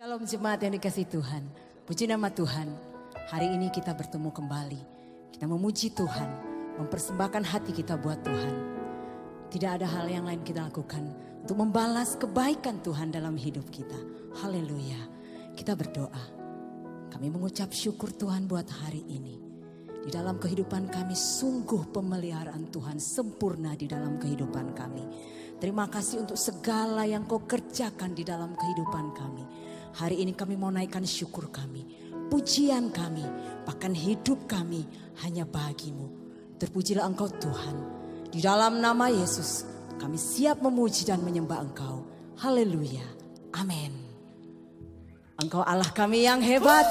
Shalom jemaat yang dikasih Tuhan. Puji nama Tuhan. Hari ini kita bertemu kembali. Kita memuji Tuhan. Mempersembahkan hati kita buat Tuhan. Tidak ada hal yang lain kita lakukan untuk membalas kebaikan Tuhan dalam hidup kita. Haleluya. Kita berdoa. Kami mengucap syukur Tuhan buat hari ini. Di dalam kehidupan kami sungguh pemeliharaan Tuhan sempurna di dalam kehidupan kami. Terima kasih untuk segala yang Kau kerjakan di dalam kehidupan kami. Hari ini kami mau naikkan syukur kami, pujian kami, bahkan hidup kami hanya bagimu. Terpujilah Engkau Tuhan. Di dalam nama Yesus kami siap memuji dan menyembah Engkau. Haleluya. Amin. Engkau Allah kami yang hebat.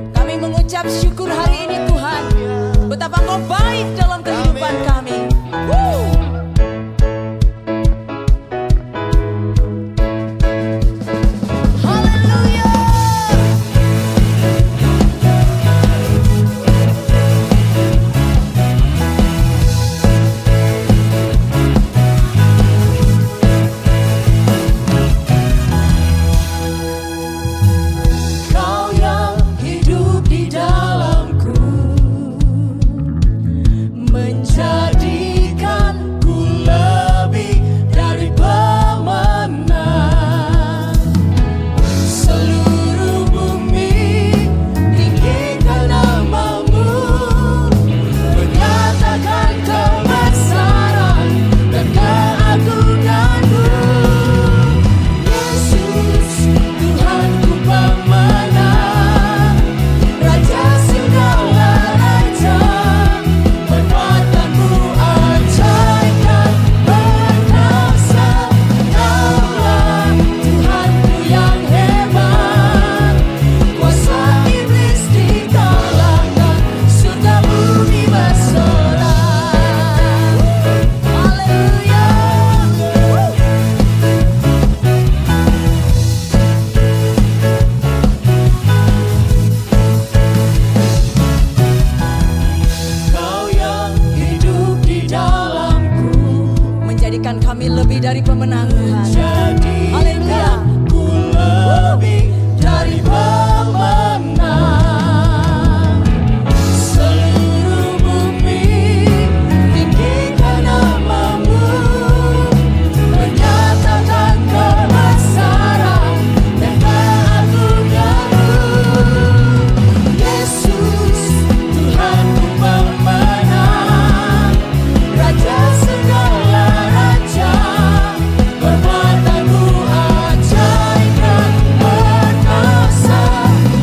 Kami mengucap syukur hari ini Tuhan. Betapa Engkau baik dalam kehidupan kami. Kami lebih dari pemenang Tuhan. Haleluya. Ku lebih dari pemenang. Seluruh bumi tinggikan namamu, menyatakan kebesaran dan keagunganmu. Yesus Tuhanku pemenang, Raja segala raja. Perbuatanmu ajaib dan perkasa.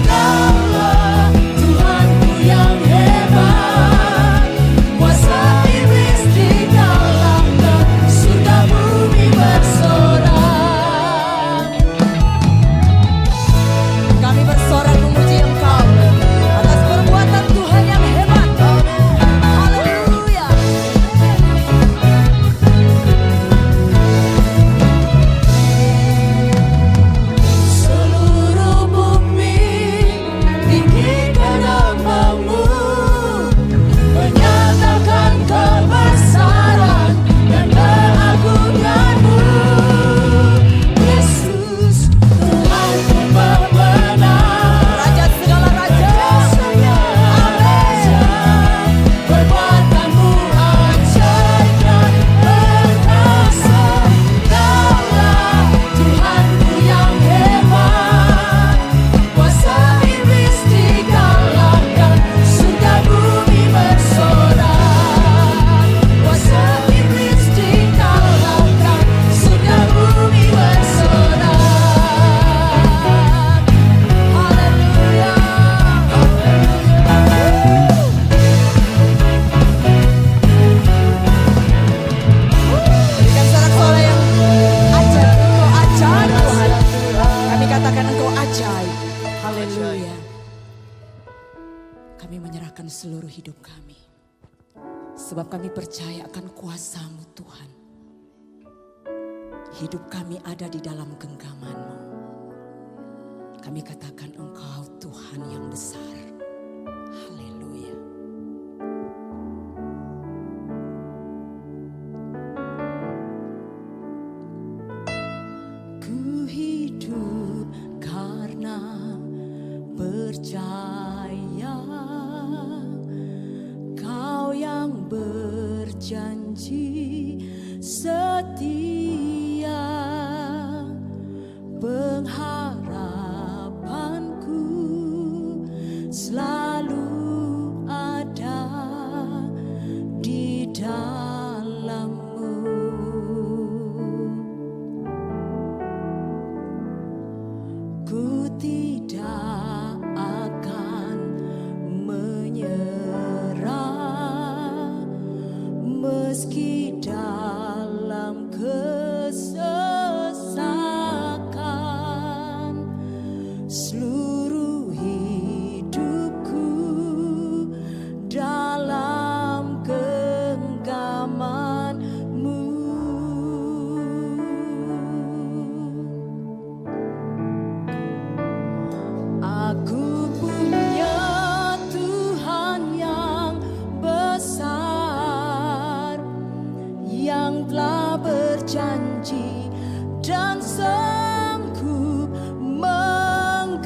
Kaulah Tuhanku yang hebat. Kuasa iblis dikalahkan, surga bumi bersorak. Kami bersorak memuji Engkau atas perbuatan Tuhan yang hebat. Haleluya. Seluruh bumi tinggikan namamu, menyatakan kebesaran dan keagunganmu. Yesus Tuhanku pemenang, Raja segala raja. perbuatanmu ajaib dan perkasa. Kaulah Tuhanku yang hebat. Kuasa iblis dikalahkan, surga bumi bersorak. Kuasa iblis dikalahkan, surga bumi bersorak. Haleluya. Berikan sorak-sorai yang ajaib. Engkau ajaib Tuhan. Kami katakan Engkau ajaib. Haleluya. Kami menyerahkan seluruh hidup kami. Sebab kami percaya akan kuasa-Mu Tuhan. Hidup kami ada di dalam genggaman-Mu. Kami katakan Engkau Tuhan yang besar. Haleluya. Ku hidup karena pernah percaya, Kau yang berjanji setia, pengharapanku selalu ada di dalam-Mu. Ku tidak akan menyerah meski dalam kesesakan. Seluruh hidupku dalam genggaman-Mu. Aku punya Tuhan yang besar, yang telah berjanji dan sanggup menggenapi.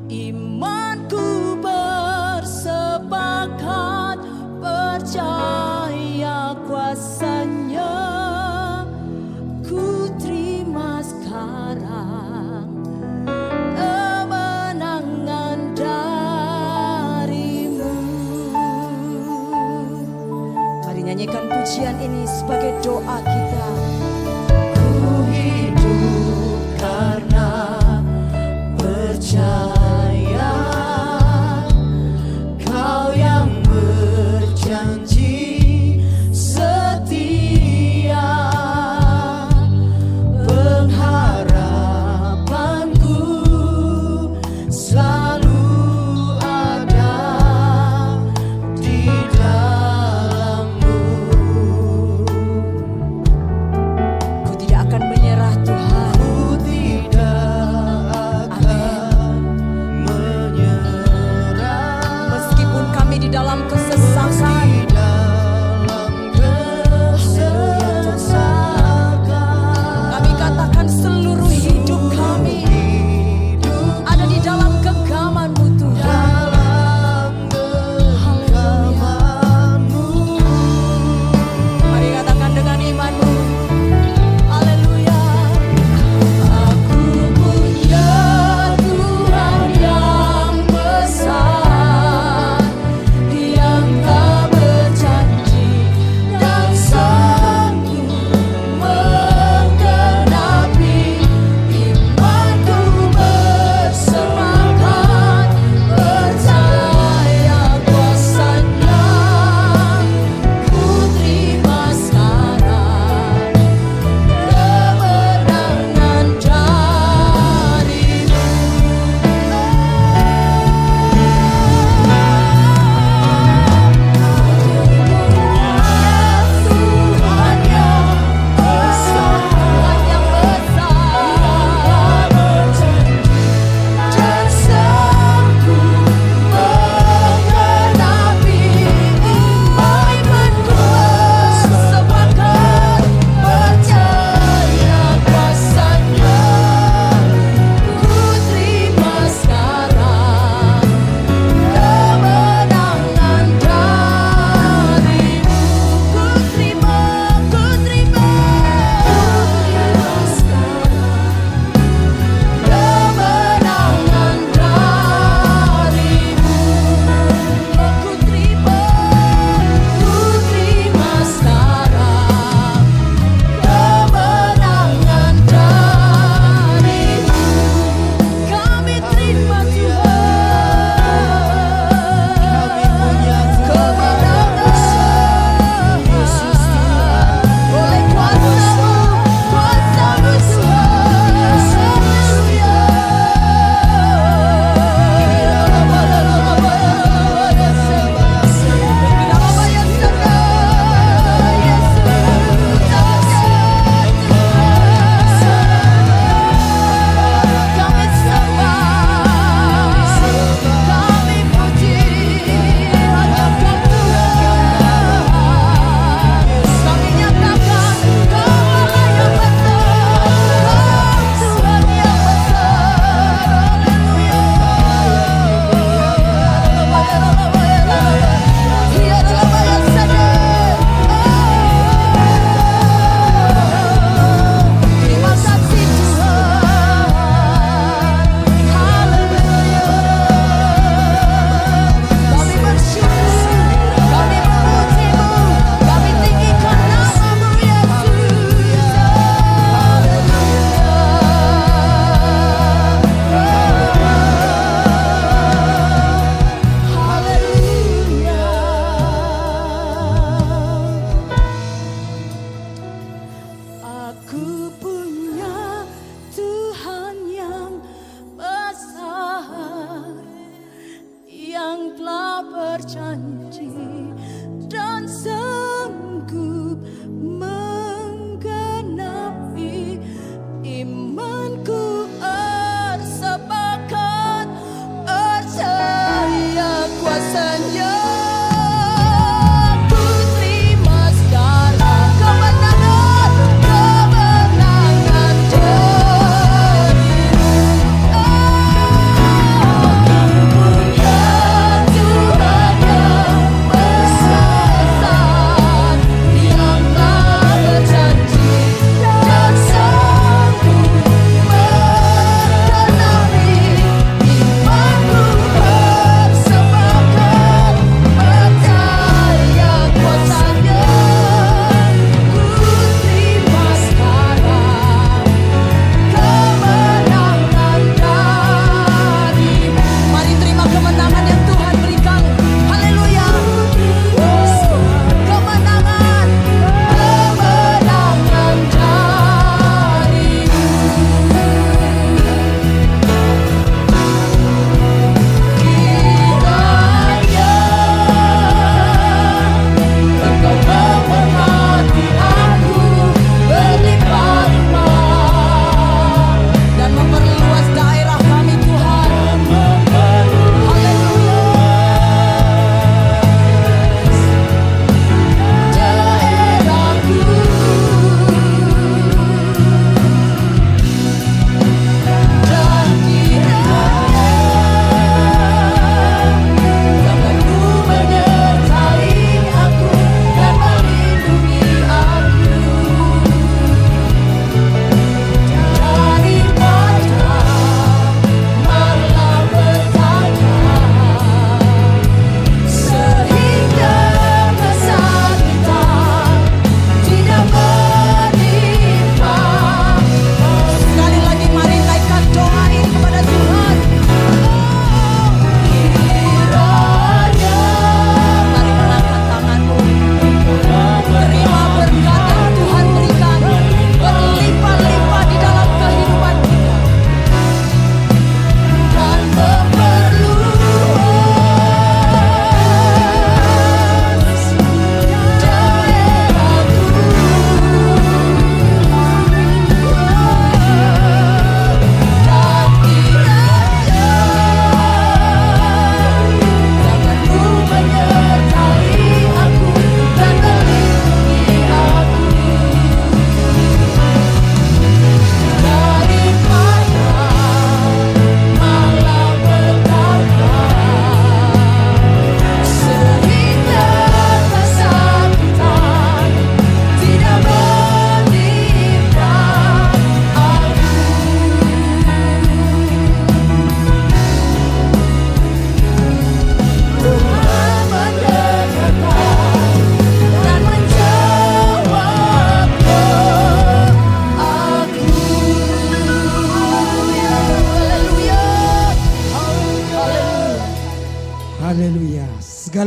Imanku bersepakat percaya kuasa-Nya. Ku terima sekarang kemenangan dari-Mu. Mari nyanyikan pujian ini sebagai doa kita. Ku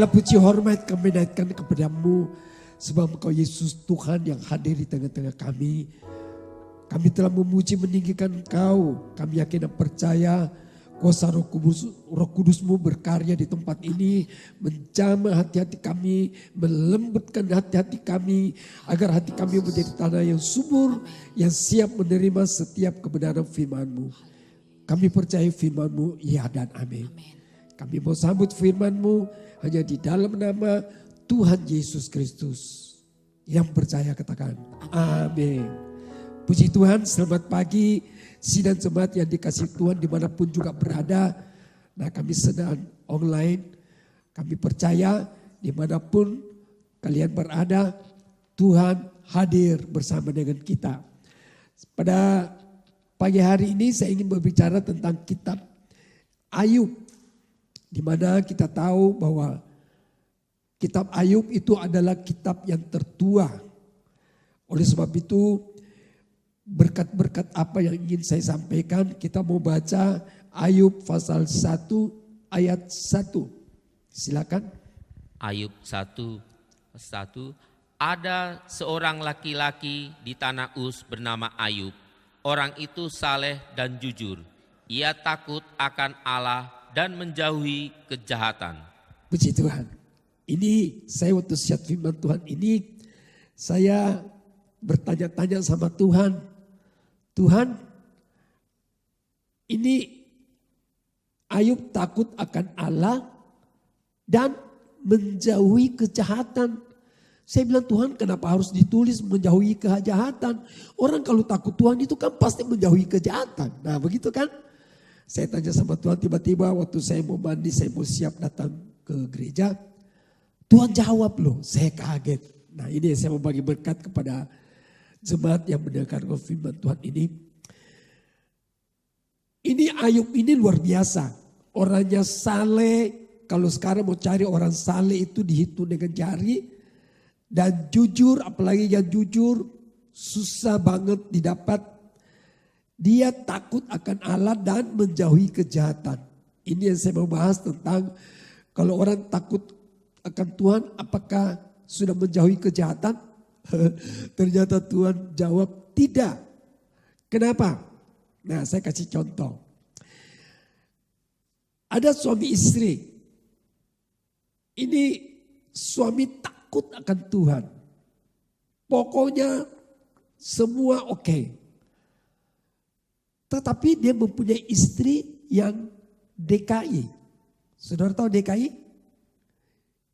Segala puji hormat kami naikkan kepadamu. Sebab Engkau Yesus Tuhan yang hadir di tengah-tengah kami. Kami telah memuji meninggikan Engkau. Kami yakin dan percaya kuasa Roh Kudus-Mu berkarya di tempat ini, menjamah hati-hati kami, melembutkan hati-hati kami, agar hati kami menjadi tanah yang subur, yang siap menerima setiap kebenaran firman-Mu. Kami percaya firman-Mu, ya dan amin. Kami mau sambut firman-Mu hanya di dalam nama Tuhan Yesus Kristus. Yang percaya katakan, amin. Puji Tuhan, selamat pagi. Sidang jemaat yang dikasih Tuhan dimanapun juga berada. Nah, kami sedang online. Kami percaya dimanapun kalian berada, Tuhan hadir bersama dengan kita. Pada pagi hari ini saya ingin berbicara tentang kitab Ayub. Di mana kita tahu bahwa kitab Ayub itu adalah kitab yang tertua. Oleh sebab itu, berkat-berkat apa yang ingin saya sampaikan, kita mau baca Ayub pasal 1 ayat 1. Silakan. Ayub 1:1. Ada seorang laki-laki di tanah Uz bernama Ayub. Orang itu saleh dan jujur. Ia takut akan Allah dan menjauhi kejahatan. Puji Tuhan. Ini saya waktu siap firman Tuhan ini, saya bertanya-tanya sama Tuhan. Tuhan, ini Ayub takut akan Allah dan menjauhi kejahatan. Saya bilang, Tuhan kenapa harus ditulis menjauhi kejahatan? Orang kalau takut Tuhan itu kan pasti menjauhi kejahatan. Nah begitu kan? Saya tanya sama Tuhan, tiba-tiba waktu saya mau mandi, saya mau siap datang ke gereja. Tuhan jawab loh, saya kaget. Nah ini saya mau bagi berkat kepada jemaat yang mendengarkan firman Tuhan ini. Ini Ayub ini luar biasa. Orangnya saleh. Kalau sekarang mau cari orang saleh itu dihitung dengan jari. Dan jujur, apalagi yang jujur, susah banget didapat. Dia takut akan Allah dan menjauhi kejahatan. Ini yang saya mau bahas tentang kalau orang takut akan Tuhan, apakah sudah menjauhi kejahatan? Ternyata Tuhan jawab tidak. Kenapa? Nah saya kasih contoh. Ada suami istri. Ini suami takut akan Tuhan. Pokoknya semua oke. Tetapi dia mempunyai istri yang DKI. Saudara tahu DKI?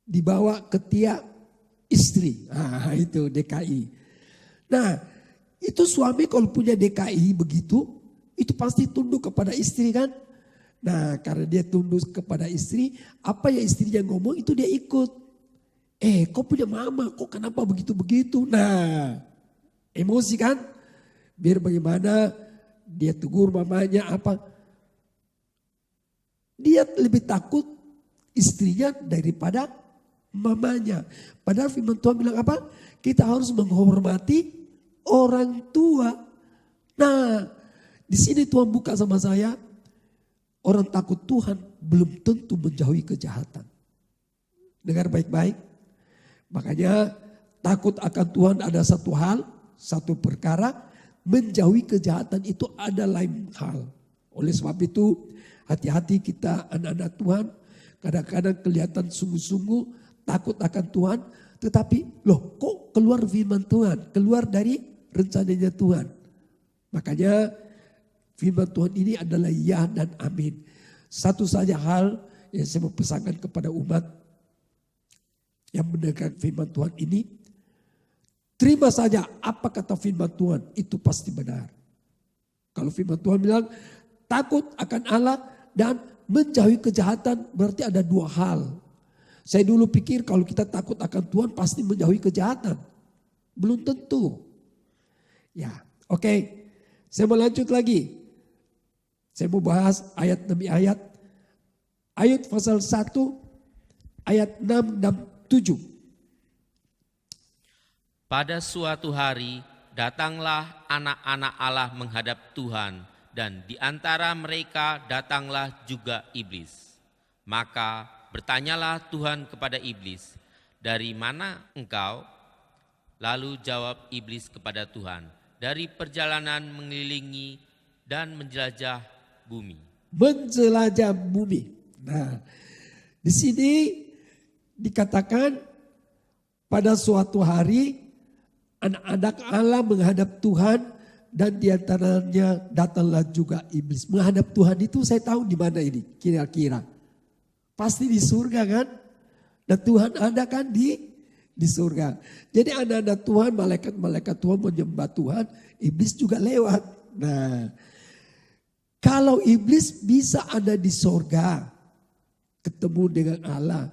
Dibawa ketiak istri. Nah itu DKI. Nah itu suami kalau punya DKI begitu, itu pasti tunduk kepada istri kan. Nah karena dia tunduk kepada istri, apa yang istrinya ngomong itu dia ikut. Kau punya mama, kok kenapa begitu-begitu. Nah emosi kan. Biar bagaimana dia tegur mamanya apa. Dia lebih takut istrinya daripada mamanya. Padahal firman Tuhan bilang apa? Kita harus menghormati orang tua. Nah, di sini Tuhan buka sama saya. Orang takut Tuhan belum tentu menjauhi kejahatan. Dengar baik-baik. Makanya takut akan Tuhan ada satu hal, satu perkara. Menjauhi kejahatan itu ada lain hal. Oleh sebab itu hati-hati kita anak-anak Tuhan. Kadang-kadang kelihatan sungguh-sungguh takut akan Tuhan, tetapi loh kok keluar firman Tuhan, keluar dari rencananya Tuhan. Makanya firman Tuhan ini adalah ya dan amin. Satu saja hal yang saya mau pesankan kepada umat yang mendengar firman Tuhan ini, terima saja apa kata firman Tuhan, itu pasti benar. Kalau firman Tuhan bilang takut akan Allah dan menjauhi kejahatan, berarti ada dua hal. Saya dulu pikir kalau kita takut akan Tuhan pasti menjauhi kejahatan. Belum tentu. Ya, oke. Saya mau lanjut lagi. Saya mau bahas ayat demi ayat. Ayat pasal 1, ayat 6 dan 7. Pada suatu hari datanglah anak-anak Allah menghadap Tuhan, dan di antara mereka datanglah juga iblis. Maka bertanyalah Tuhan kepada iblis, "Dari mana engkau?" Lalu jawab iblis kepada Tuhan, "Dari perjalanan mengelilingi dan menjelajah bumi." Menjelajah bumi. Nah, di sini dikatakan pada suatu hari anak-anak Allah menghadap Tuhan dan di antaranya datanglah juga iblis. Menghadap Tuhan itu saya tahu di mana ini kira-kira. Pasti di surga kan? Dan Tuhan ada kan di surga. Jadi anak-anak Tuhan, malaikat-malaikat Tuhan menyembah Tuhan, iblis juga lewat. Nah, kalau iblis bisa ada di surga, ketemu dengan Allah,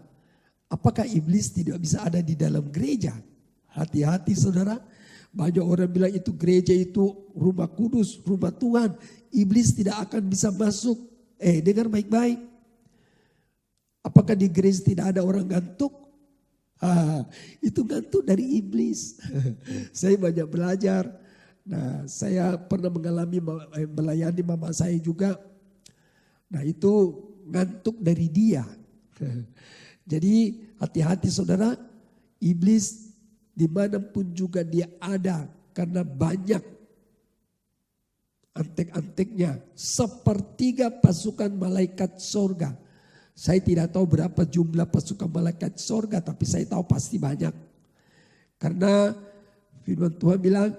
apakah iblis tidak bisa ada di dalam gereja? Hati-hati saudara, banyak orang bilang itu gereja itu rumah kudus, rumah Tuhan. Iblis tidak akan bisa masuk. Dengar baik-baik. Apakah di gereja tidak ada orang ngantuk? Itu ngantuk dari iblis. Saya banyak belajar. Nah, saya pernah mengalami melayani mama saya juga. Nah, itu ngantuk dari dia. Jadi hati-hati saudara, iblis dimanapun juga dia ada karena banyak antek-anteknya. Sepertiga pasukan malaikat surga. Saya tidak tahu berapa jumlah pasukan malaikat surga, tapi saya tahu pasti banyak. Karena firman Tuhan bilang,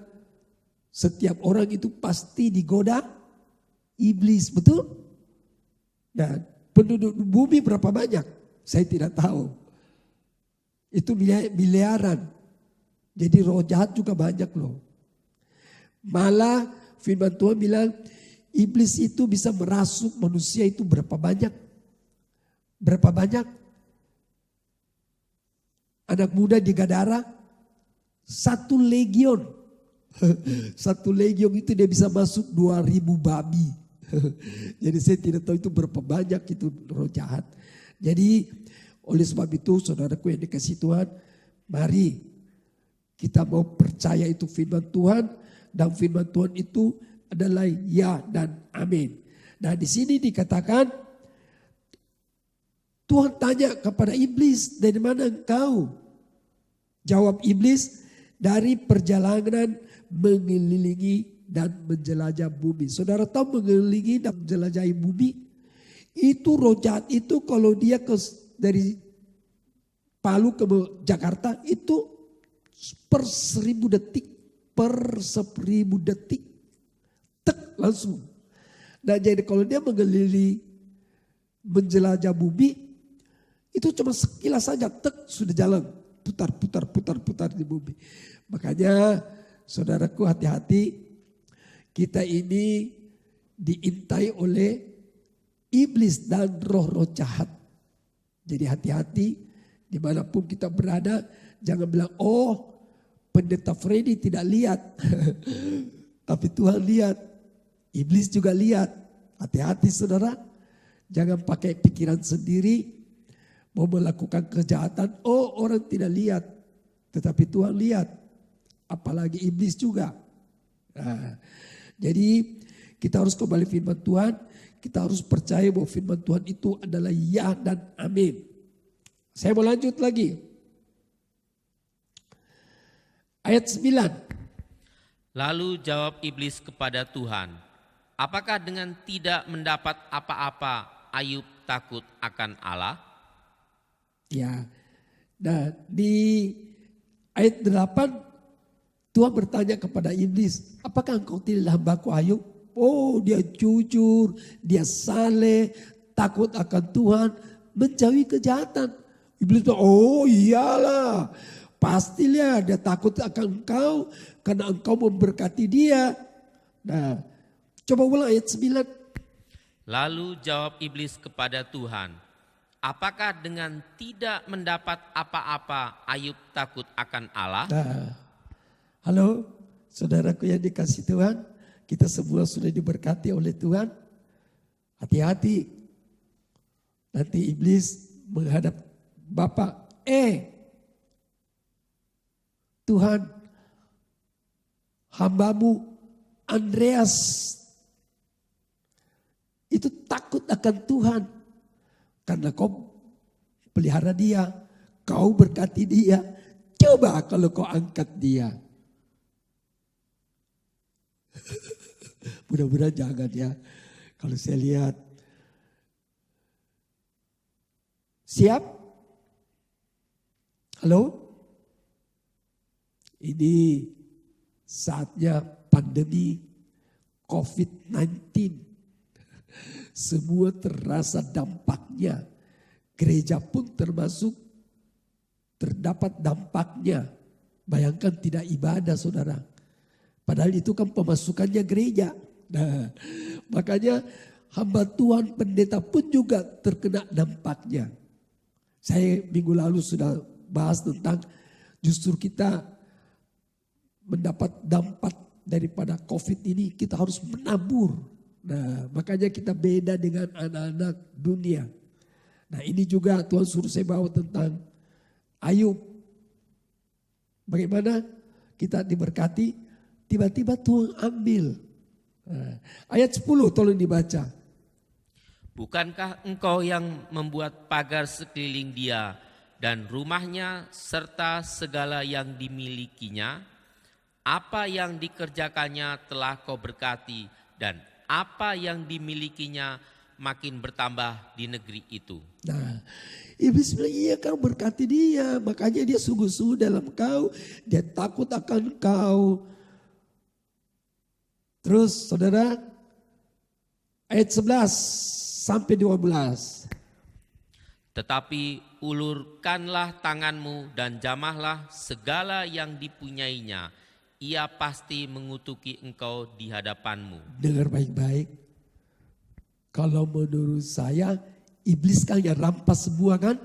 setiap orang itu pasti digoda iblis, betul? Dan penduduk bumi berapa banyak? Saya tidak tahu. Itu miliaran. Jadi roh jahat juga banyak loh. Malah firman Tuhan bilang, iblis itu bisa merasuk manusia itu berapa banyak? Berapa banyak anak muda di Gadara? 1 legion. 1 legion itu dia bisa masuk 2.000 babi. Jadi saya tidak tahu itu berapa banyak itu roh jahat. Jadi oleh sebab itu saudaraku yang dikasihi Tuhan, mari kita mau percaya itu firman Tuhan, dan firman Tuhan itu adalah ya dan amin. Nah, di sini dikatakan Tuhan tanya kepada iblis, "Dari mana engkau?" Jawab iblis, "Dari perjalanan mengelilingi dan menjelajah bumi." Saudara tahu mengelilingi dan menjelajahi bumi? Itu roh jahat itu kalau dia dari Palu ke Jakarta itu per 1000 detik. Per 1000 detik. Tek langsung. Nah, jadi kalau dia mengelilingi menjelajah bumi, itu cuma sekilas saja, tek sudah jalan, putar di bumi. Makanya saudaraku hati-hati, kita ini diintai oleh iblis dan roh-roh jahat. Jadi hati-hati dimanapun kita berada, jangan bilang, "Oh, pendeta Freddy tidak lihat." Tapi Tuhan lihat, iblis juga lihat. Hati-hati saudara, jangan pakai pikiran sendiri. Mau melakukan kejahatan, orang tidak lihat. Tetapi Tuhan lihat. Apalagi iblis juga. Nah, jadi kita harus kembali firman Tuhan. Kita harus percaya bahwa firman Tuhan itu adalah ya dan amin. Saya mau lanjut lagi. Ayat 9. Lalu jawab iblis kepada Tuhan, "Apakah dengan tidak mendapat apa-apa Ayub takut akan Allah?" Ya, nah di ayat 8 Tuhan bertanya kepada iblis, "Apakah engkau tidak hambaku Ayub?" Oh, dia jujur, dia saleh, takut akan Tuhan, menjauhi kejahatan. Iblis bilang, "Oh iyalah, pastilah dia takut akan engkau karena engkau memberkati dia." Nah, coba ulang ayat 9. Lalu jawab iblis kepada Tuhan, "Apakah dengan tidak mendapat apa-apa Ayub takut akan Allah?" Nah, halo saudaraku yang dikasihi Tuhan, kita semua sudah diberkati oleh Tuhan. Hati-hati, nanti iblis menghadap Bapa, Tuhan, hambamu Andreas itu takut akan Tuhan karena kau pelihara dia, kau berkati dia. Coba kalau kau angkat dia. Mudah-mudahan jangan ya. Kalau saya lihat. Siap? Halo? Ini saatnya pandemi COVID-19. Semua terasa dampaknya. Gereja pun termasuk terdapat dampaknya. Bayangkan tidak ibadah saudara. Padahal itu kan pemasukannya gereja. Nah, makanya hamba Tuhan pendeta pun juga terkena dampaknya. Saya minggu lalu sudah bahas tentang justru kita mendapat dampak daripada COVID ini, kita harus menabur. Nah, makanya kita beda dengan anak-anak dunia. Nah, ini juga Tuhan suruh saya bawa tentang Ayub. Bagaimana kita diberkati, tiba-tiba Tuhan ambil. Nah, ayat 10 tolong dibaca. Bukankah engkau yang membuat pagar sekeliling dia dan rumahnya serta segala yang dimilikinya? Apa yang dikerjakannya telah kau berkati dan apa yang dimilikinya makin bertambah di negeri itu. Nah, iblis bilang iya kau berkati dia, makanya dia sungguh-sungguh dalam kau, dia takut akan kau. Terus saudara, ayat 11 sampai 12. Tetapi ulurkanlah tanganmu dan jamahlah segala yang dipunyainya. Ia pasti mengutuki engkau di hadapanmu. Dengar baik-baik. Kalau menurut saya, iblis kan yang rampas semua kan.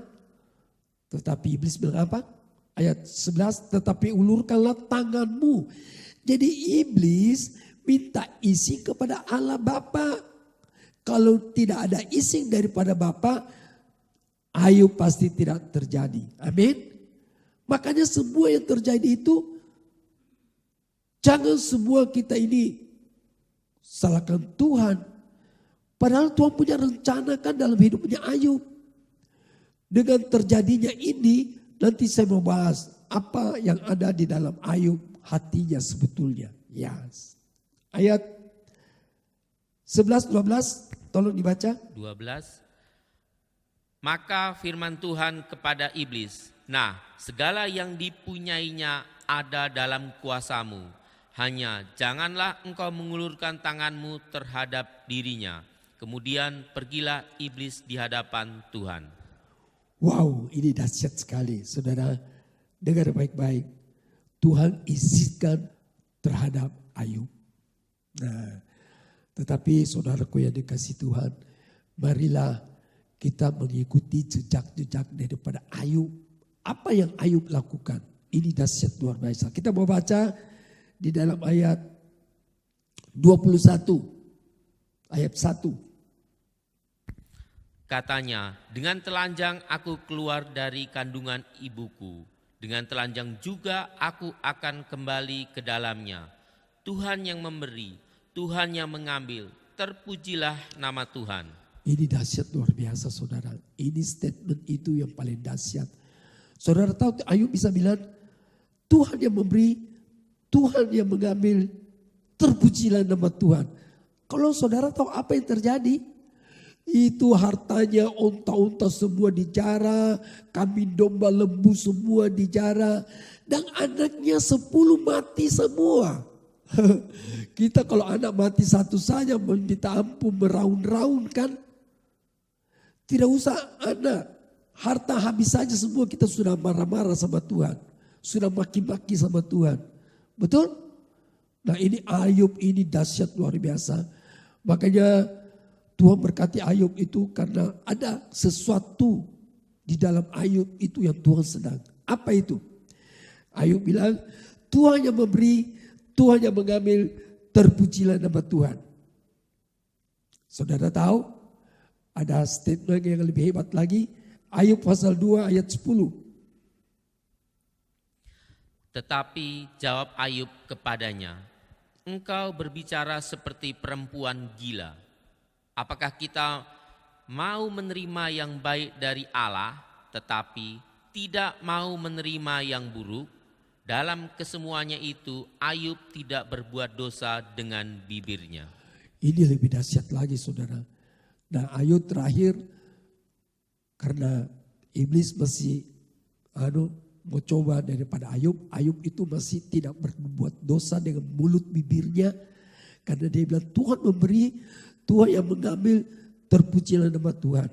Tetapi iblis bilang apa? Ayat 11, tetapi ulurkanlah tanganmu. Jadi iblis minta izin kepada Allah Bapa. Kalau tidak ada izin daripada Bapa, Ayub pasti tidak terjadi. Amin. Makanya semua yang terjadi itu, jangan semua kita ini salahkan Tuhan. Padahal Tuhan punya rencana kan dalam hidupnya Ayub. Dengan terjadinya ini, nanti saya mau bahas apa yang ada di dalam Ayub hatinya sebetulnya. Yes. Ayat 11, 12, tolong dibaca. 12. Maka firman Tuhan kepada iblis, nah segala yang dipunyainya ada dalam kuasamu. Hanya janganlah engkau mengulurkan tanganmu terhadap dirinya. Kemudian pergilah iblis di hadapan Tuhan. Wow, ini dahsyat sekali. Saudara, dengar baik-baik. Tuhan izinkan terhadap Ayub. Nah, tetapi saudaraku yang dikasihi Tuhan, marilah kita mengikuti jejak-jejak daripada Ayub. Apa yang Ayub lakukan? Ini dahsyat luar biasa. Kita mau baca di dalam ayat 21, ayat 1. Katanya, dengan telanjang aku keluar dari kandungan ibuku. Dengan telanjang juga aku akan kembali ke dalamnya. Tuhan yang memberi, Tuhan yang mengambil, terpujilah nama Tuhan. Ini dahsyat luar biasa saudara. Ini statement itu yang paling dahsyat. Saudara tahu Ayub bisa bilang, Tuhan yang memberi, Tuhan yang mengambil, terpujilah nama Tuhan. Kalau saudara tahu apa yang terjadi? Itu hartanya onta-onta semua dijara, kambing domba lembu semua dijara, dan anaknya 10 mati semua. Kita kalau anak mati satu saja meminta ampun meraun-raun kan. Tidak usah anak, harta habis saja semua kita sudah marah-marah sama Tuhan. Sudah maki-maki sama Tuhan. Betul? Nah ini Ayub ini dahsyat luar biasa. Makanya Tuhan berkati Ayub itu karena ada sesuatu di dalam Ayub itu yang Tuhan sedang. Apa itu? Ayub bilang, Tuhan yang memberi, Tuhan yang mengambil, terpujilah nama Tuhan. Saudara tahu, ada statement yang lebih hebat lagi. Ayub pasal 2 ayat 10. Tetapi jawab Ayub kepadanya, engkau berbicara seperti perempuan gila. Apakah kita mau menerima yang baik dari Allah tetapi tidak mau menerima yang buruk. Dalam kesemuanya itu Ayub tidak berbuat dosa dengan bibirnya. Ini lebih dahsyat lagi saudara. Nah Ayub terakhir karena iblis masih mau coba daripada Ayub. Ayub itu masih tidak berbuat dosa dengan mulut bibirnya. Karena dia bilang Tuhan memberi, Tuhan yang mengambil, terpujilah nama Tuhan.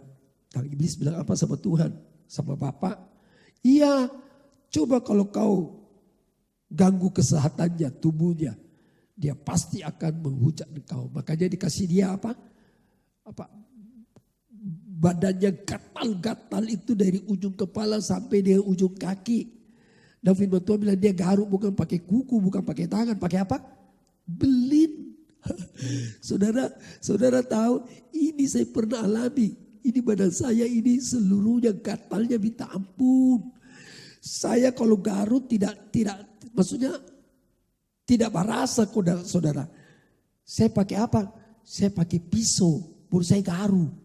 Nah iblis bilang apa sama Tuhan? Sama Bapak? Iya, coba kalau kau ganggu kesehatannya, tubuhnya, dia pasti akan menghujat engkau. Makanya dikasih dia apa? Badannya gatal-gatal itu dari ujung kepala sampai dengan ujung kaki. Dan firman Tuhan bilang dia garuk bukan pakai kuku, bukan pakai tangan, pakai apa? Belin. Saudara tahu ini saya pernah alami. Ini badan saya ini seluruhnya gatalnya minta ampun. Saya kalau garuk tidak maksudnya tidak merasa saudara. Saya pakai apa? Saya pakai pisau, baru saya garuk.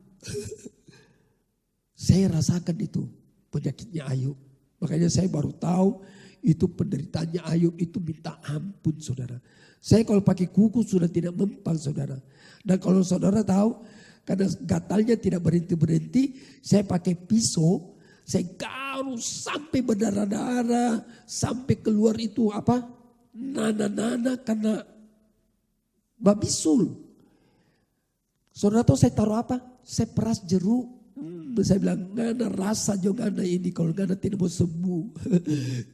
Saya rasakan itu penyakitnya Ayub. Makanya saya baru tahu itu penderitaannya Ayub itu minta ampun saudara. Saya kalau pakai kuku sudah tidak mempan saudara. Dan kalau saudara tahu karena gatalnya tidak berhenti-berhenti, saya pakai pisau, saya garuk sampai berdarah-darah, sampai keluar itu apa? Nana-nana karena babisul. Saudara tahu saya taruh apa? Saya peras jeruk. Saya bilang, ngana rasa juga ngana ini kalau ngana tidak mau sembuh.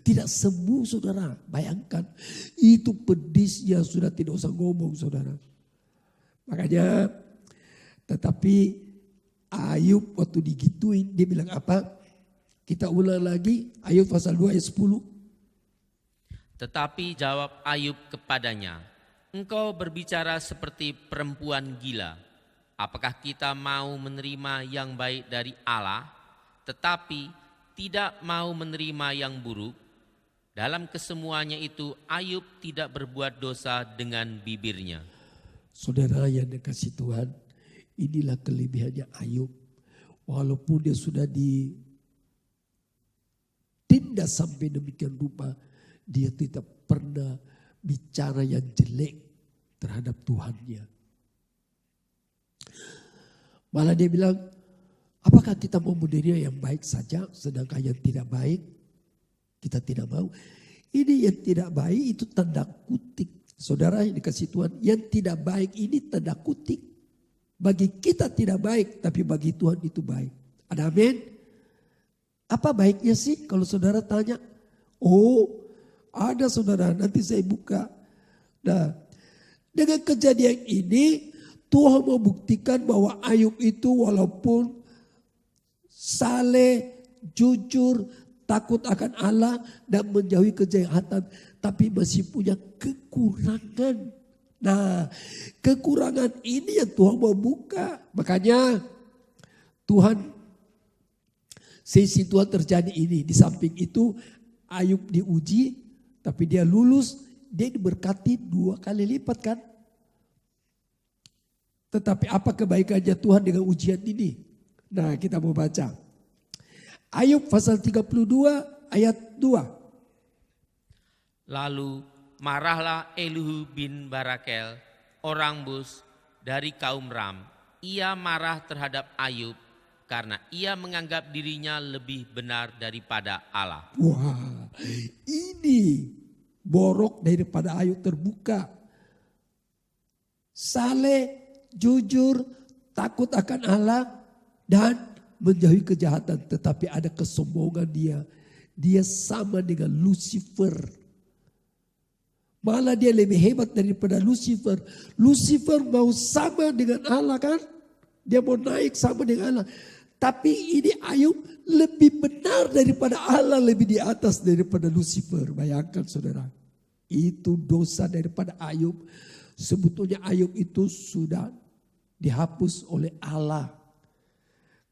Tidak sembuh saudara, bayangkan. Itu pedisnya sudah tidak usah ngomong saudara. Makanya, tetapi Ayub waktu digituin, dia bilang apa? Kita ulang lagi, Ayub pasal 2 ayat 10. Tetapi jawab Ayub kepadanya, engkau berbicara seperti perempuan gila. Apakah kita mau menerima yang baik dari Allah, tetapi tidak mau menerima yang buruk? Dalam kesemuanya itu Ayub tidak berbuat dosa dengan bibirnya. Saudara yang dikasih Tuhan, inilah kelebihannya Ayub. Walaupun dia sudah ditindas sampai demikian rupa, dia tidak pernah bicara yang jelek terhadap Tuhannya. Malah dia bilang, apakah kita mau menerima yang baik saja, sedangkan yang tidak baik kita tidak mau. Ini yang tidak baik itu tanda kutip. Saudara yang dikasih Tuhan, yang tidak baik ini tanda kutip. Bagi kita tidak baik, tapi bagi Tuhan itu baik. Ada amin? Apa baiknya sih kalau saudara tanya? Oh, ada saudara, nanti saya buka. Nah, dengan kejadian ini, Tuhan mau buktikan bahwa Ayub itu walaupun saleh, jujur, takut akan Allah dan menjauhi kejahatan, tapi masih punya kekurangan. Nah, kekurangan ini yang Tuhan mau buka. Makanya Tuhan, sisi Tuhan terjadi ini. Di samping itu Ayub diuji, tapi dia lulus, dia diberkati 2 kali lipat kan. Tetapi apa kebaikannya Tuhan dengan ujian ini? Nah kita mau baca. Ayub pasal 32 ayat 2. Lalu marahlah Elihu bin Barakel, orang Bus dari kaum Ram. Ia marah terhadap Ayub karena ia menganggap dirinya lebih benar daripada Allah. Wah, ini borok daripada Ayub terbuka. Saleh, jujur, takut akan Allah dan menjauhi kejahatan. Tetapi ada kesombongan dia. Dia sama dengan Lucifer. Malah dia lebih hebat daripada Lucifer. Lucifer mau sama dengan Allah kan. Dia mau naik sama dengan Allah. Tapi ini Ayub lebih benar daripada Allah. Lebih di atas daripada Lucifer. Bayangkan saudara. Itu dosa daripada Ayub. Sebetulnya Ayub itu sudah dihapus oleh Allah.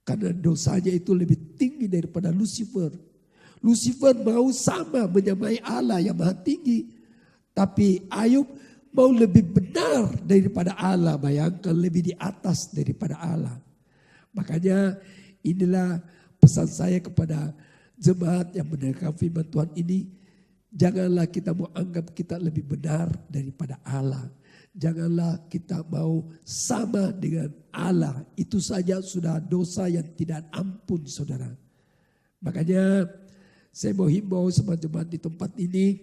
Karena dosanya itu lebih tinggi daripada Lucifer. Lucifer mau sama menyamai Allah yang maha tinggi. Tapi Ayub mau lebih benar daripada Allah. Bayangkan lebih di atas daripada Allah. Makanya inilah pesan saya kepada jemaat yang mendengarkan firman Tuhan ini, janganlah kita mau anggap kita lebih benar daripada Allah. Janganlah kita mau sama dengan Allah. Itu saja sudah dosa yang tidak ampun, saudara. Makanya saya mau himbau sama jemaat di tempat ini,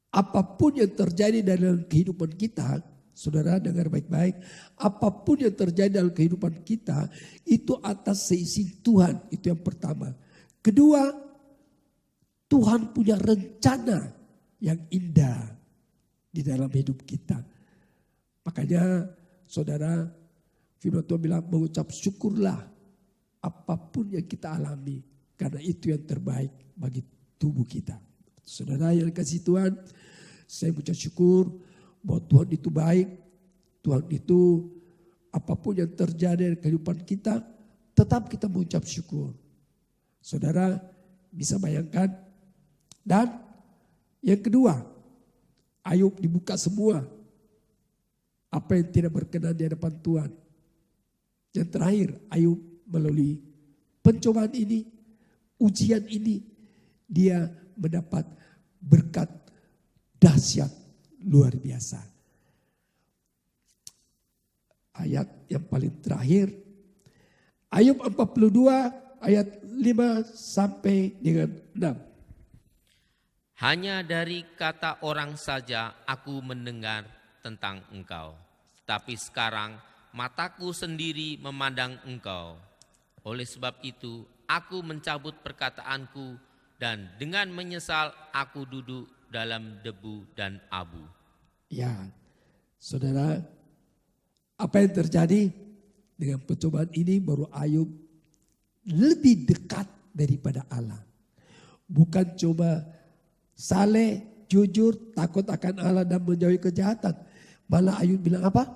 apapun yang terjadi dalam kehidupan kita, saudara dengar baik-baik, apapun yang terjadi dalam kehidupan kita itu atas seizin Tuhan, itu yang pertama. Kedua, Tuhan punya rencana yang indah di dalam hidup kita. Makanya saudara, firman Tuhan bilang mengucap syukurlah apapun yang kita alami, karena itu yang terbaik bagi tubuh kita. Saudara yang kasih Tuhan, saya mengucap syukur bahwa Tuhan itu baik. Tuhan itu apapun yang terjadi dalam kehidupan kita, tetap kita mengucap syukur. Saudara bisa bayangkan. Dan yang kedua, Ayub dibuka semua apa yang tidak berkenan di hadapan Tuhan. Yang terakhir, Ayub melalui pencobaan ini, ujian ini, dia mendapat berkat dahsyat luar biasa. Ayat yang paling terakhir, Ayub 42 ayat 5 sampai dengan 6. Hanya dari kata orang saja aku mendengar tentang engkau. Tapi sekarang mataku sendiri memandang engkau. Oleh sebab itu aku mencabut perkataanku dan dengan menyesal aku duduk dalam debu dan abu. Ya, saudara, apa yang terjadi dengan pencobaan ini baru Ayub lebih dekat daripada Allah. Bukan coba saleh, jujur, takut akan Allah dan menjauhi kejahatan. Malah Ayub bilang apa?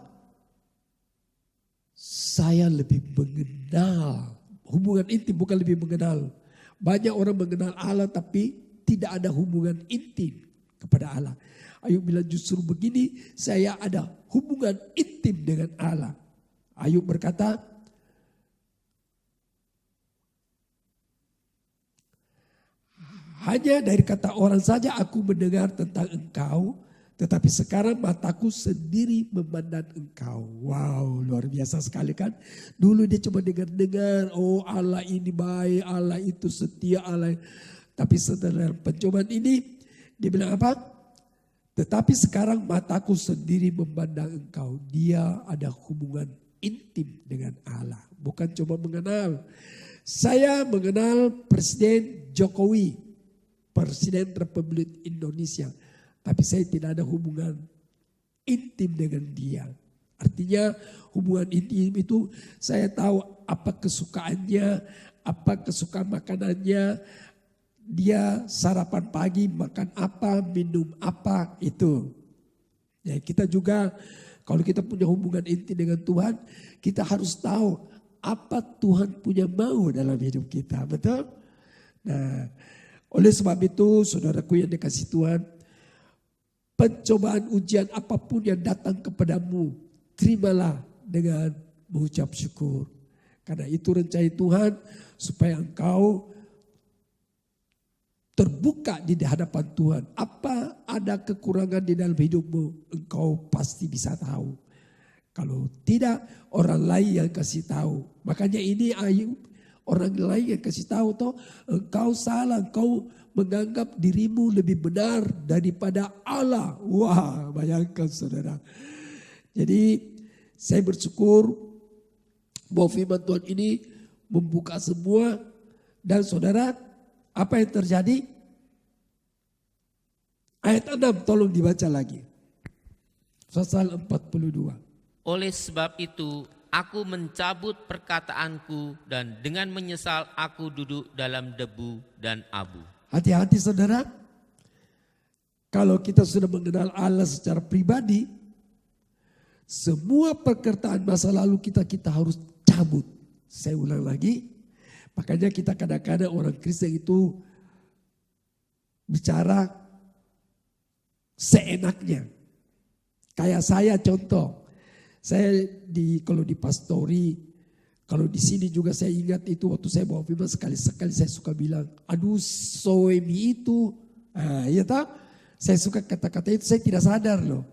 Saya lebih mengenal. Hubungan intim, bukan lebih mengenal. Banyak orang mengenal Allah tapi tidak ada hubungan intim kepada Allah. Ayub bilang justru begini, saya ada hubungan intim dengan Allah. Ayub berkata, hanya dari kata orang saja aku mendengar tentang engkau, tetapi sekarang mataku sendiri memandang engkau. Wow, luar biasa sekali kan. Dulu dia cuma dengar-dengar, oh Allah ini baik, Allah itu setia, Allah. Tapi setelah pencobaan ini, dia bilang apa? Tetapi sekarang mataku sendiri memandang engkau. Dia ada hubungan intim dengan Allah. Bukan cuma mengenal. Saya mengenal Presiden Jokowi, Presiden Republik Indonesia. Tapi saya tidak ada hubungan intim dengan dia. Artinya hubungan intim itu saya tahu apa kesukaannya, apa kesukaan makanannya. Dia sarapan pagi makan apa, minum apa itu. Ya, kita juga kalau kita punya hubungan intim dengan Tuhan, kita harus tahu apa Tuhan punya mau dalam hidup kita. Betul? Nah, oleh sebab itu saudaraku yang dikasihi Tuhan, pencobaan ujian apapun yang datang kepadamu, terimalah dengan mengucap syukur. Karena itu rencana Tuhan supaya engkau terbuka di hadapan Tuhan. Apa ada kekurangan di dalam hidupmu, engkau pasti bisa tahu. Kalau tidak, orang lain yang kasih tahu. Makanya ini Ayub, orang lain yang kasih tahu toh, engkau salah, engkau menganggap dirimu lebih benar daripada Allah. Wah, bayangkan saudara. Jadi saya bersyukur bahwa firman Tuhan ini membuka semua. Dan saudara, apa yang terjadi? Ayat 6 tolong dibaca lagi. Pasal 42. Oleh sebab itu aku mencabut perkataanku dan dengan menyesal aku duduk dalam debu dan abu. Hati-hati saudara. Kalau kita sudah mengenal Allah secara pribadi, semua perkataan masa lalu kita harus cabut. Saya ulang lagi. Makanya kita kadang-kadang orang Kristen itu bicara seenaknya. Kayak saya contoh. Saya kalau di pastori, Kalau di sini juga saya ingat itu waktu saya bawa firman sekali-sekali saya suka bilang, aduh soemi itu. Iya tak? Saya suka kata-kata itu, saya tidak sadar loh.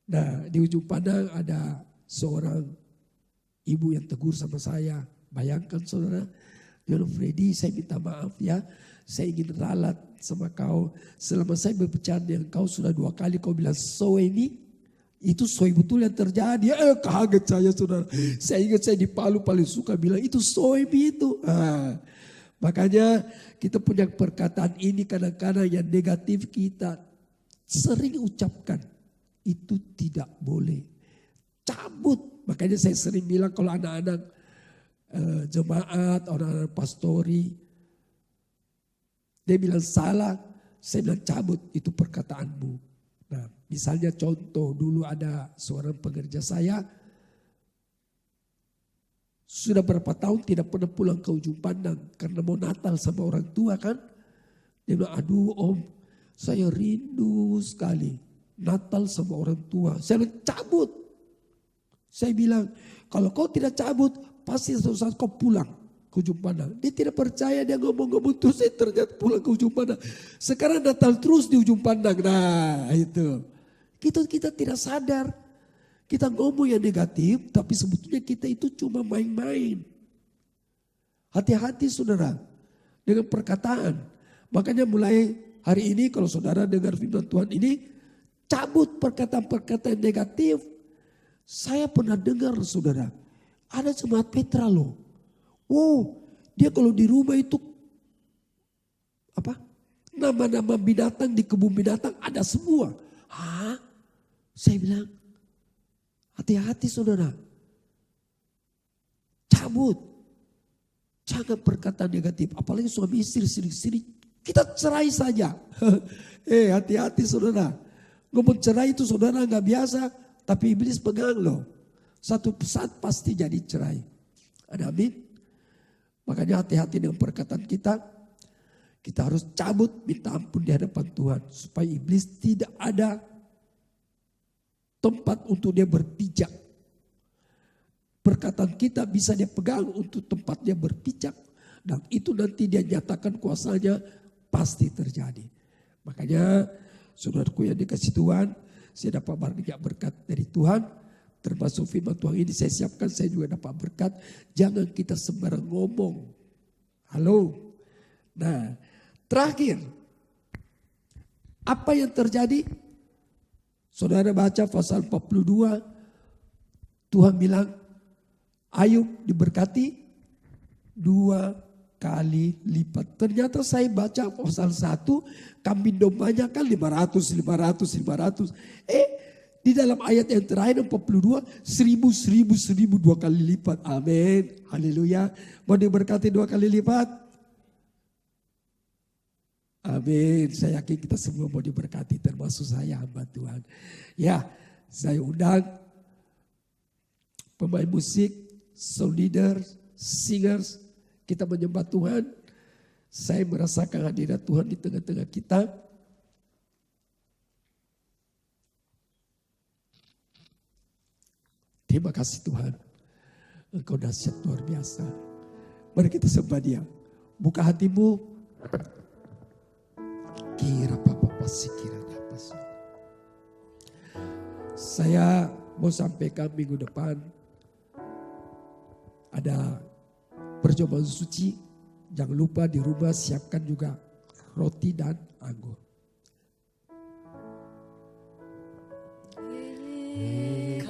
Nah di ujung pandang ada seorang ibu yang tegur sama saya. Bayangkan saudara, John Freddy, saya minta maaf ya. Saya ingin ralat sama kau. Selama saya berbicara dengan kau sudah 2 kali kau bilang soemi. Itu soy betul yang terjadi. Kaget saya saudara. Saya ingat saya di Palu paling suka bilang itu soy itu. Makanya kita punya perkataan ini kadang-kadang yang negatif kita sering ucapkan. Itu tidak boleh. Cabut. Makanya saya sering bilang kalau anak-anak jemaat, orang-orang pastori. Dia bilang salah. Saya bilang cabut itu perkataanmu. Nah, misalnya contoh dulu ada seorang pekerja saya sudah berapa tahun tidak pernah pulang ke ujung pandang karena mau Natal sama orang tua kan. Dia bilang, aduh om saya rindu sekali Natal sama orang tua. Saya bilang cabut. Saya bilang kalau kau tidak cabut pasti suatu saat kau pulang ke ujung pandang. Dia tidak percaya, dia ngomong-ngomong terus saya ternyata pulang ke ujung pandang. Sekarang Natal terus di ujung pandang. Nah itu. Kita tidak sadar. Kita ngomong yang negatif tapi sebetulnya kita itu cuma main-main. Hati-hati saudara dengan perkataan. Makanya mulai hari ini kalau saudara dengar firman Tuhan ini, cabut perkataan-perkataan negatif. Saya pernah dengar saudara, ada jemaat Petra loh. Oh, dia kalau di rumah itu apa? Nama-nama binatang di kebun binatang ada semua. Saya bilang, hati-hati saudara. Cabut. Jangan perkataan negatif. Apalagi suami istri sering-sering. Kita cerai saja. Hati-hati saudara. Ngomong cerai itu saudara gak biasa. Tapi iblis pegang loh. Satu saat pasti jadi cerai. Ada amin? Makanya hati-hati dengan perkataan kita. Kita harus cabut minta ampun di hadapan Tuhan. Supaya iblis tidak ada tempat untuk dia berpijak. Perkataan kita bisa dia pegang untuk tempat dia berpijak. Dan itu nanti dia nyatakan kuasanya pasti terjadi. Makanya saudaraku yang dikasih Tuhan. Saya dapat banyak berkat dari Tuhan. Termasuk firman Tuhan ini saya siapkan, saya juga dapat berkat. Jangan kita sembarang ngomong. Halo. Nah, terakhir. Apa yang terjadi? Saudara baca pasal 42. Tuhan bilang, Ayub diberkati 2 kali lipat. Ternyata saya baca pasal 1, kambing dombanya kan 500. Di dalam ayat yang terakhir 42, 1000 2 kali lipat. Amin. Haleluya. Mau diberkati 2 kali lipat? Amin. Saya yakin kita semua mau diberkati, termasuk saya hamba Tuhan. Ya, saya undang pemain musik, sound leader, singers. Kita menyembah Tuhan. Saya merasakan hadirat Tuhan di tengah-tengah kita. Terima kasih Tuhan. Engkau dahsyat luar biasa. Mari kita sembah Dia. Buka hatimu. Kira papa sih kiranya apa sih. Saya mau sampaikan minggu depan ada percobaan suci. Jangan lupa di rumah siapkan juga roti dan anggur.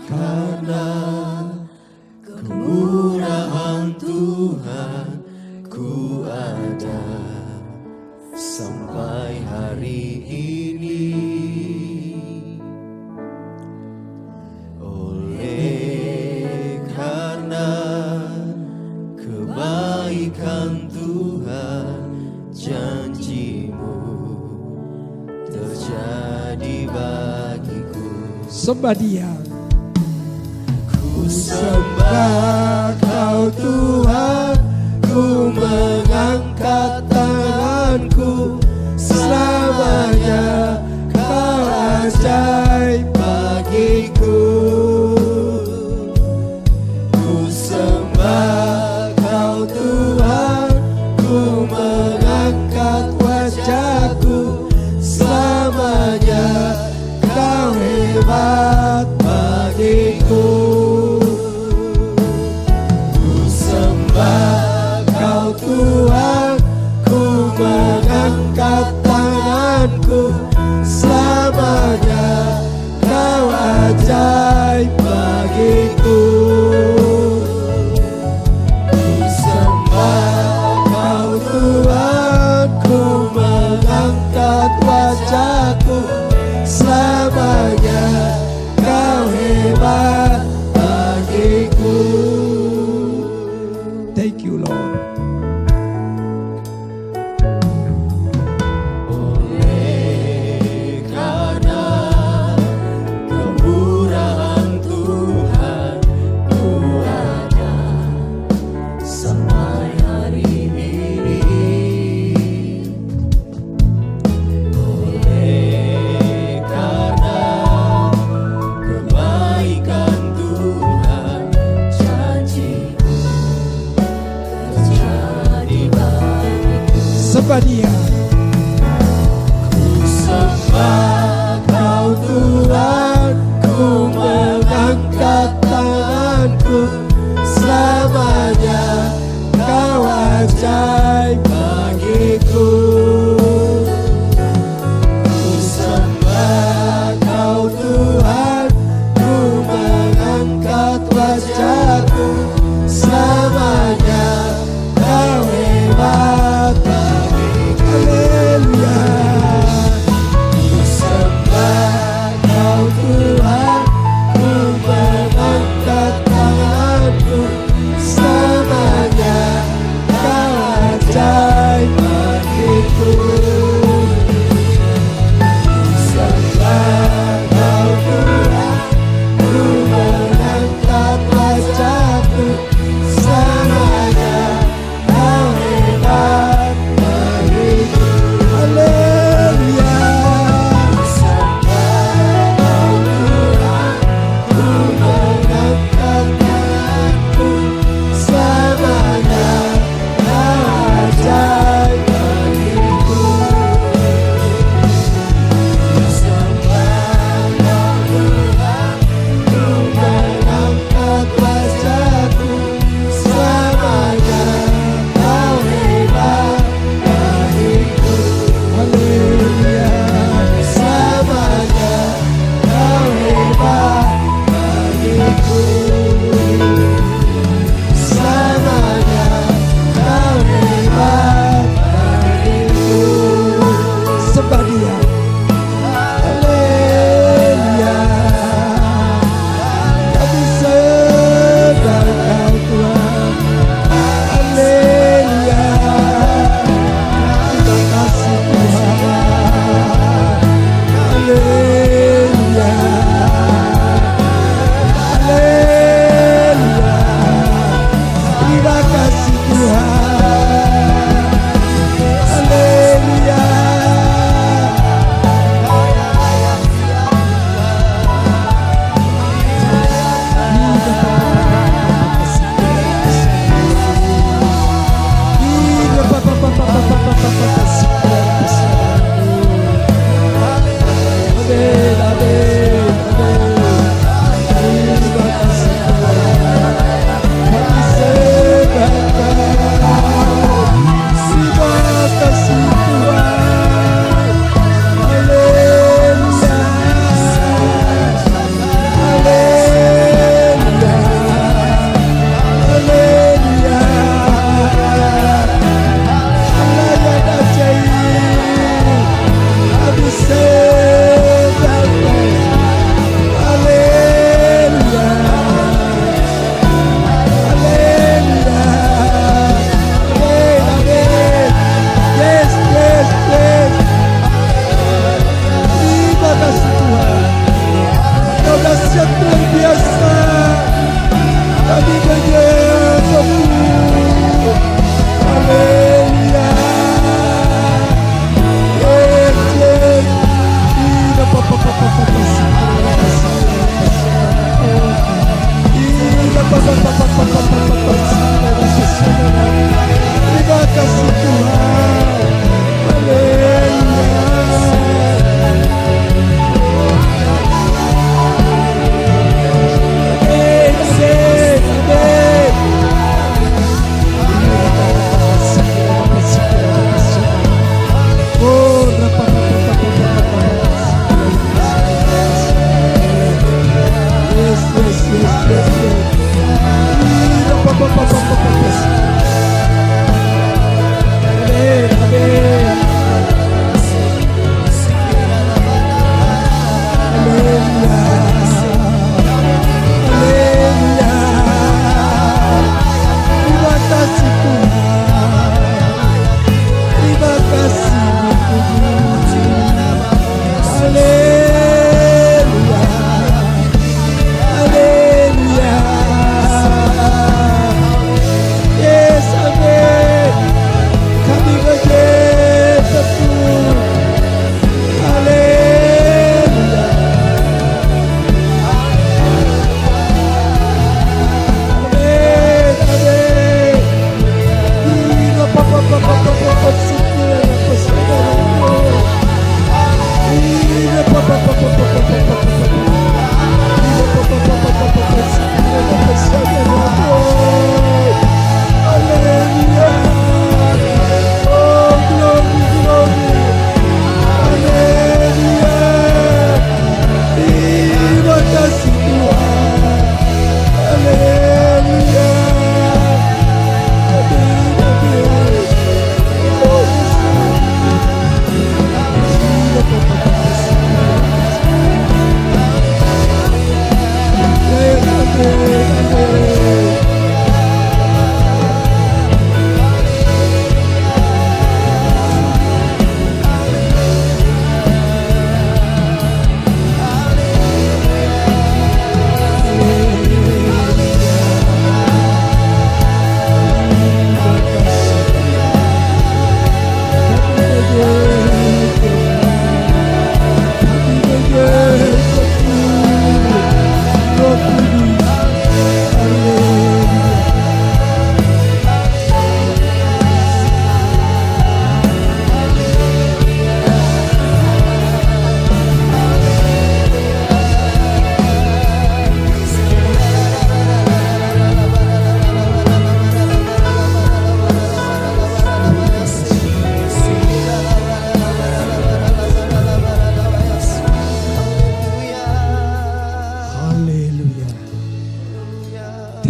Karena kemurahan Tuhan ku ada sampai hari ini. Oleh karena kebaikan Tuhan, janji-Mu terjadi bagiku. Sembah Dia. Ku sembah Kau Tuhan, ku mengangkat tanganku. Selamanya Kau ajaib bagiku. Ku sembah hebat bagiku. Ku sembah Kau Tuhan, ku mengangkat tanganku. Selamanya Kau ajaib bagiku. Ku sembah Kau Tuhan, ku mengangkat wajahku. Selamanya Kau hebat bagiku. Thank you Lord. Karena kemurahan Tuhan, ku ada sampai hari ini. Oleh karena kebaikan Tuhan, janji-Mu terjadi bagiku. Sembah Dia. Sembah Kau Tuhan, ku mengangkat tanganku. Selamanya Kau ajaib bagiku. Ku sembah Kau Tuhan, ku mengangkat wajahku. Selamanya Kau hebat bagiku.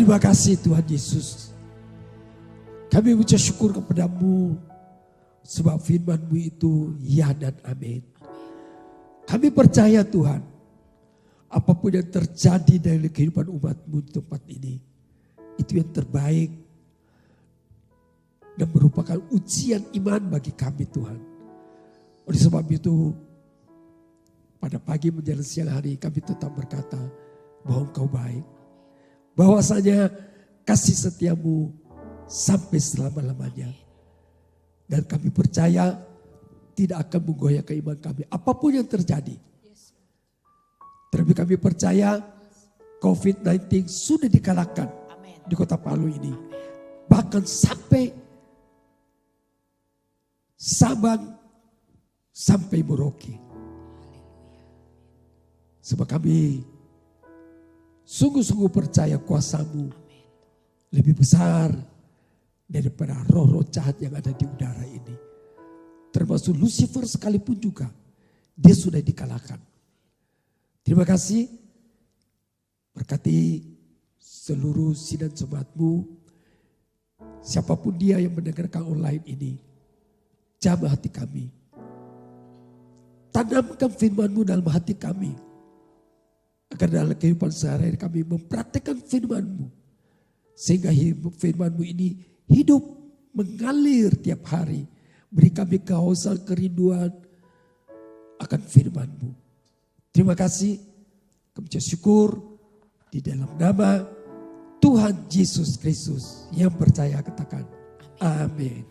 Terima kasih Tuhan Yesus. Kami mengucap syukur kepadamu sebab firman-Mu itu ya dan amin. Kami percaya Tuhan, apapun yang terjadi dari kehidupan umat-Mu di tempat ini, itu yang terbaik dan merupakan ujian iman bagi kami Tuhan. Oleh sebab itu, pada pagi menjelang siang hari kami tetap berkata bahwa Engkau baik. Bahwasanya kasih setiamu sampai selama-lamanya. Dan kami percaya tidak akan menggoyahkan iman kami. Apapun yang terjadi. Tapi kami percaya COVID-19 sudah dikalahkan di kota Palu ini. Bahkan sampai Sabang sampai Merauke. Sebab kami sungguh-sungguh percaya kuasa-Mu lebih besar daripada roh-roh jahat yang ada di udara ini. Termasuk Lucifer sekalipun juga, dia sudah dikalahkan. Terima kasih, berkati seluruh sidang jemaat-Mu, siapapun dia yang mendengarkan online ini, jamah hati kami. Tanamkan firman-Mu dalam hati kami. Agar dalam kehidupan sehari-hari kami mempraktikkan firman-Mu. Sehingga firman-Mu ini hidup mengalir tiap hari. Beri kami kehausan, kerinduan akan firman-Mu. Terima kasih. Kami syukur di dalam nama Tuhan Yesus Kristus yang percaya katakan amin.